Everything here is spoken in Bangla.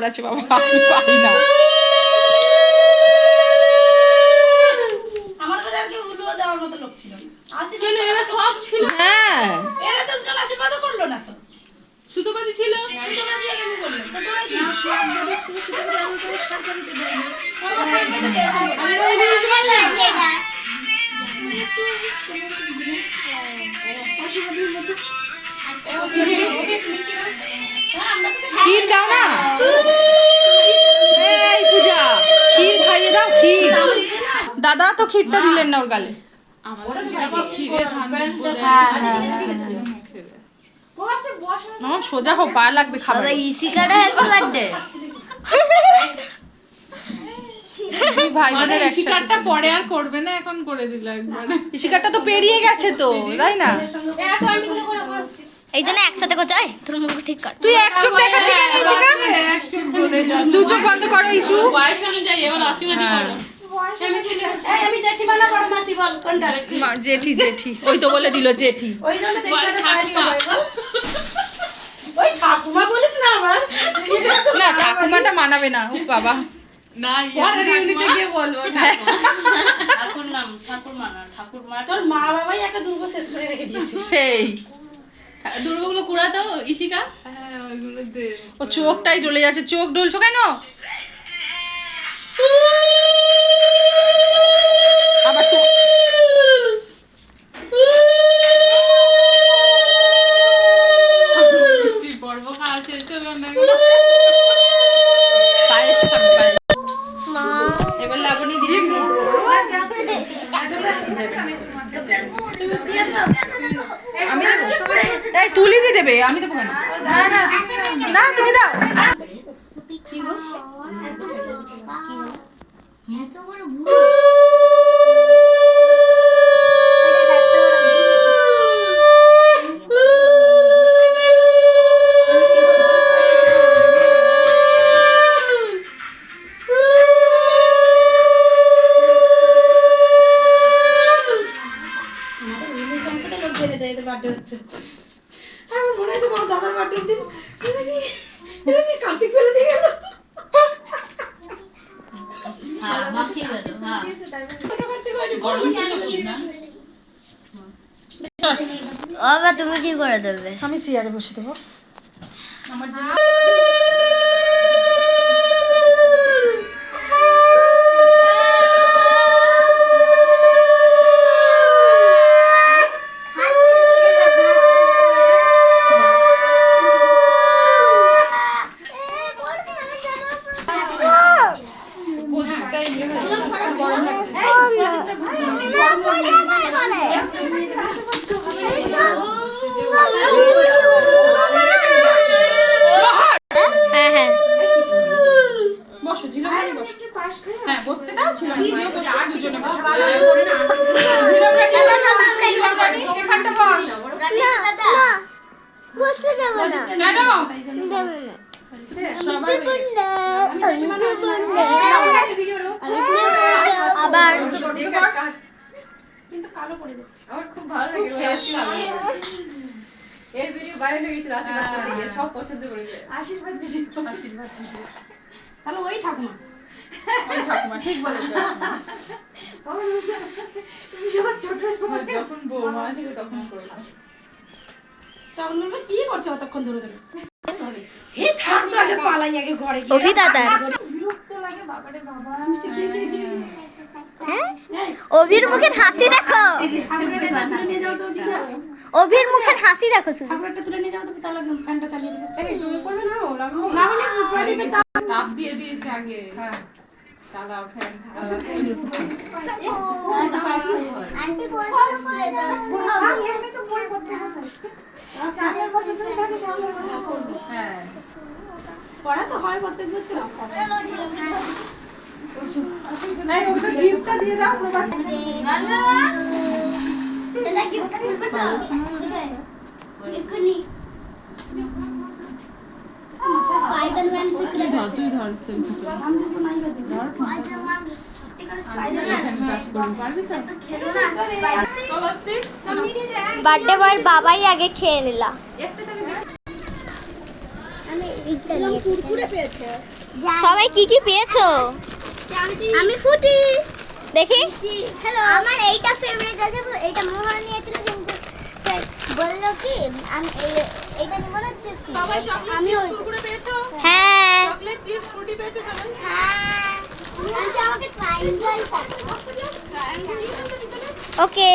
আছে বাবা, আমি পারি না। আমার ঘরে আর কেউ উলুও দেওয়ার মতো লোক ছিল না। কেন এরা সব ছিল? হ্যাঁ এরা তো জন আশীর্বাদ করলো না তো। সুতোপাতি ছিল। সুতোবাজি আর আমি বললাম তো তোরা কি সুতোবাজি আমার করে সাজা দিতে দেয় না। ক্ষীর দাও না, এই পূজা ক্ষীর খাইয়ে দাও, ক্ষীর। দাদা তো ক্ষীরটা দিলেন না ওর গালে। সোজা হোক, পা লাগবে খাবার। ভাই বোনের শিকারটা পরে আর করবে না, এখন করে দিল একবার। শিকারটা তো পেরিয়ে গেছে তো, তাই না? এই জন্য একসাথে করছে। তোর মুখ ঠিক কর। তুই এক চোখ দেখাচ্ছিস কেন ইশিকা? এক চোখ বলে যা, দু চোখ বন্ধ করো ইশু। বয়স অনুযায়ী এবার আশীর্বাদ করো। আমি জেঠিমানা বড় মাসি বল কোনটা? জেঠি, জেঠি। ওই তো বলে দিল জেঠি। ওই জন্য জেঠিমাটা পায়েস খাওয়াই বল। ওই ঠাকুমা বলিস না আবার। না ঠাকুমাটা মানাবে না, ও বাবা। না পরের ইউনিটে গিয়ে বলবো। ঠাকুর নাম, ঠাকুর মানা, ঠাকুর মা। তোর মা বাবাই একটা দুর্গ শেষ করে রেখে দিয়েছে। সেই দুর্গগুলো কুড়া দাও ইশিকা। হ্যাঁ ওইগুলো দে। ও চোখটাই জ্বলে যাচ্ছে, চোখ ডলছো কেন? আবার তো মিষ্টি পর্ব খাওয়া শেষ হলো না। পায়েস খাবে, পায়েস। মা এবার লাবণী দিদি আমি দেবো। এই তুলি দিয়ে দেবে, আমি দেবো কেন? না তুমি দাও। বার্থডে হচ্ছে, আমার মনে হয়েছে তোমার দাদার বার্থডের দিন এটা কি কার্তিক ফেলে দিয়ে গেল। হ্যাঁ মা ঠিক আছে। হ্যাঁ বাবা তুমি কি করে দেবে? আমি চেয়ারে বসে দেবো। আমার জন্য হ্যাঁ হ্যাঁ বসো, ঝিলামনি বসো। হ্যাঁ বসতে দাও, ঝিলামনি বসো, দুজনে বসো। এখানটা বস। বসতে দেবো না। কেন? আবার কিন্তু কালো পড়ে যাচ্ছে। আমার খুব ভালো লাগে। এর ভিডিও বাইরে হয়ে গেছিল আশীর্বাদ করতে গিয়ে, সব পছন্দ করেছে। আশীর্বাদ ভিডিও, আশীর্বাদ ভিডিও। তাহলে ওই ঠাকুমা। ওই ঠাকুমা ঠিক বলেছো। তুমি সবার ছোট যখন বৌমা আসবে তখন করবে। তখন বলবে কি করছো অতক্ষণ ধরে ধরে। হে ছাড় তো, আগে পালাই, আগে ঘরে গিয়ে। অভি দাদা বিরক্ত লাগে বাবারে বাবা। হ্যাঁ অভির মুখের হাসি দেখো, ঠাকুরটা তুলে নিয়ে যাও তো টিচার। অভির মুখের হাসি দেখো শুধু। ঠাকুরটা তুলে নিয়ে যাও তো, তাহলে ফ্যানটা চালিয়ে দেবে। এই তুমি করবে না ও না মানে প্রদীপের তাপ দিয়ে দিয়েছে আগে। হ্যাঁ চালাও ফ্যান। আন্টি হ্যাঁ পড়া তো হয় প্রত্যেক বছর। এই ওটা গিফটটা দিয়ে দাও প্রবাস। এটা গিফটটা খুলবে তো এক্ষুনি স্পাইডারম্যান শিখলে তুই ধর সেলফি বার্থডে বয়ের বাবাই আগে খেয়ে নিলা। আমি এইটা নিয়েছি কুরকুরে পেয়েছে সবাই কি কি পেয়েছো আমি ফুটি দেখি হ্যালো আমার এইটা ফেভারিট আছে এইটা মোহর নিয়েছিল কিন্তু বললো কি আমি এইটা নিব না চিপস সবাই চকলেট আমি কুরকুরে পেয়েছো? হ্যাঁ চকলেট চিপস ফ্রুটি পেয়েছো সবাই? হ্যাঁ আমাকে ট্রায়াঙ্গেল ওকে